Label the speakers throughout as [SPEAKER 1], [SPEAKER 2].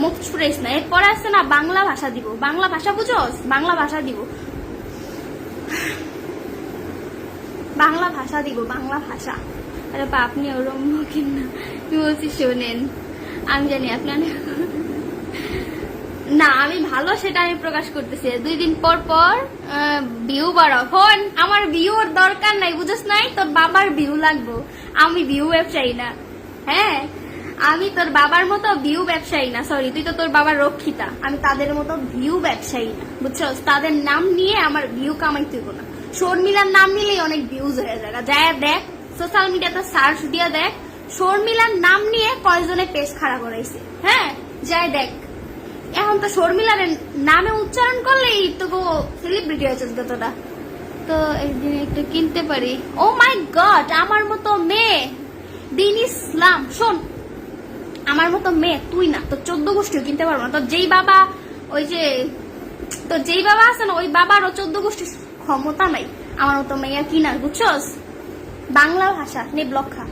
[SPEAKER 1] মুখ ছুড়াইস না। এরপরে আছে না বাংলা ভাষা দিব, বাংলা ভাষা বুঝোস, বাংলা ভাষা দিব, বাংলা ভাষা দিব, বাংলা ভাষা। আরে বা আপনি ওরম মুখেন না, কি বলছি শোনেন। আমি জানি আপনার না, আমি ভালো সেটা আমি প্রকাশ করতেছি। 2 দিন পর পর ভিউ বাড়াও। ফোন আমার ভিউর দরকার নাই, বুঝছ নাই? তোর বাবার ভিউ লাগবো, আমি ভিউ ব্যবসায়ী না। হ্যাঁ, আমি তোর বাবার মতো ভিউ ব্যবসায়ী না। সরি, তুই তো তোর বাবার রক্ষিতা, আমি তাদের মতো ভিউ ব্যবসায়ী না, বুঝছস? তাদের নাম নিয়ে আমার ভিউ কামাইতে হইব না। শর্মিলার নাম নিলেই অনেক ভিউজ হয়ে যায়। যায় দেখ, সোশ্যাল মিডিয়াতে সার্চ দিয়া দেখ, শর্মিলার নাম নিয়ে কয়জনে পেজ খাড়া করাইছে। হ্যাঁ, যায় দেখ। এখন তো শর্মিলার নামে উচ্চারণ করলেই তো সেলিব্রিটি হয়েছে তোরা। তো একদিন একটু কিনতে পারি। ও মাই গড, আমার মতো মেয়ে, দিন ইসলাম। শোন, আমার মতো মেয়ে তুই না, তোর 14 গোষ্ঠীও কিনতে পারবো না। তোর যেই বাবা, ওই যে তোর যেই বাবা আছে না, ওই বাবারও 14 গোষ্ঠীর ক্ষমতা নাই আমার মতো মেয়ে কিনার, বুঝছস? বাংলা ভাষা নে ব্লক খা।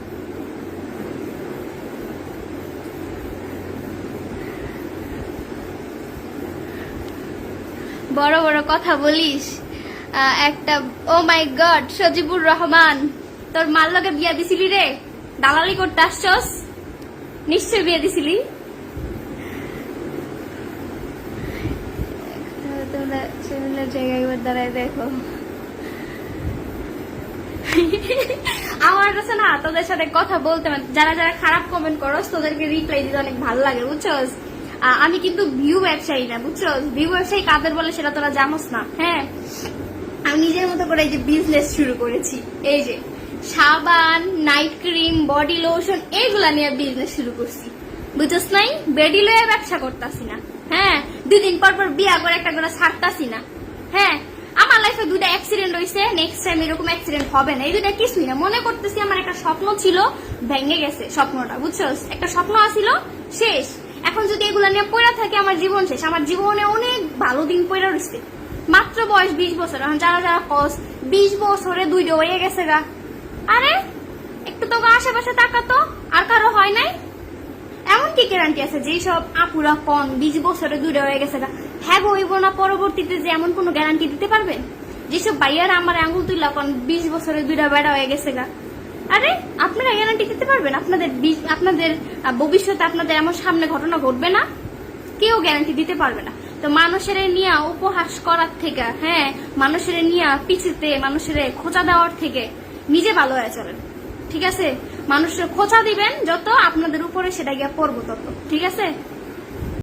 [SPEAKER 1] বড় বড় কথা বলিস একটা। ও মাই গড, সজিবুর রহমান, তোর মার লগে বিয়া দিছিলি রে? দালালি করতে আসছস? নিশ্চয় বিয়ে দিছিলি। তোমরা চ্যানেলের জায়গায় একবার দাঁড়ায় দেখো। আমার কাছে না তোদের সাথে কথা বলতে, যারা যারা খারাপ কমেন্ট করস তোদেরকে রিপ্লাই দিতে অনেক ভালো লাগে, বুঝছস? আমি কিন্তু ভিউ ব্যবসায়ী না, বুঝছস? ভিউ ব্যবসায়ী কাদের বলে সেটা তোরা জানোস না। হ্যাঁ, আমি নিজের মতো করে এই যে বিজনেস শুরু করেছি। এই যে সাবান, নাইট ক্রিম, বডি লোশন, এইগুলা নিয়ে বিজনেস শুরু করছি, বুঝছস নাই? বেডি লয়ে ব্যবসা করতেছি না। হ্যাঁ, 2 দিন পর পর বিয়া করে একটা করে ছাড়তাছি না। হ্যাঁ, আমার লাইফে 2টা অ্যাক্সিডেন্ট হয়েছে, নেক্সট টাইম এরকম অ্যাক্সিডেন্ট হবে না। এই 2টা কিছুই না। মনে করতেছি আমার একটা স্বপ্ন ছিল, ভেঙে গেছে স্বপ্নটা, বুঝছস? একটা স্বপ্ন আসিল, শেষ। এখন যদি এগুলা নিয়ে পড়া থাকে আমার জীবন শেষ। আমার জীবনে অনেক ভালো দিন পড়া রয়েছে। মাত্র বয়স 20 বছর। এখন যারা যারা কস 20 বছরে 2টা হয়ে গেছে গা। আরে একটু তো আশেপাশে তাকাতো, আর কারো হয় নাই? এমন কি গ্যারান্টি আছে যে সব আপুরা কন 20 বছরে 2টা হয়ে গেছে গা? হ্যাঁ গো, হইব না পরবর্তীতে যে এমন কোন গ্যারান্টি দিতে পারবেন? যেসব ভাইয়ারা আমার আঙুল তুইলা কন 20 বছরে 2টা বেড়া হয়ে গেছে গা। আরে আপনারা গ্যারান্টি দিতে পারবেন আপনাদের ভবিষ্যতে আপনাদের এমন সামনে ঘটনা ঘটবে না? কেউ গ্যারান্টি দিতে পারবে না। তো মানুষের নিয়ে উপহাস করার থেকে, হ্যাঁ, মানুষের নিয়ে পিছিয়ে মানুষের খোঁচা দেওয়ার থেকে নিজে ভালো হয়ে চলেন, ঠিক আছে? মানুষের খোঁচা দিবেন যত, আপনাদের উপরে সেটা গিয়ে পড়বো তত, ঠিক আছে?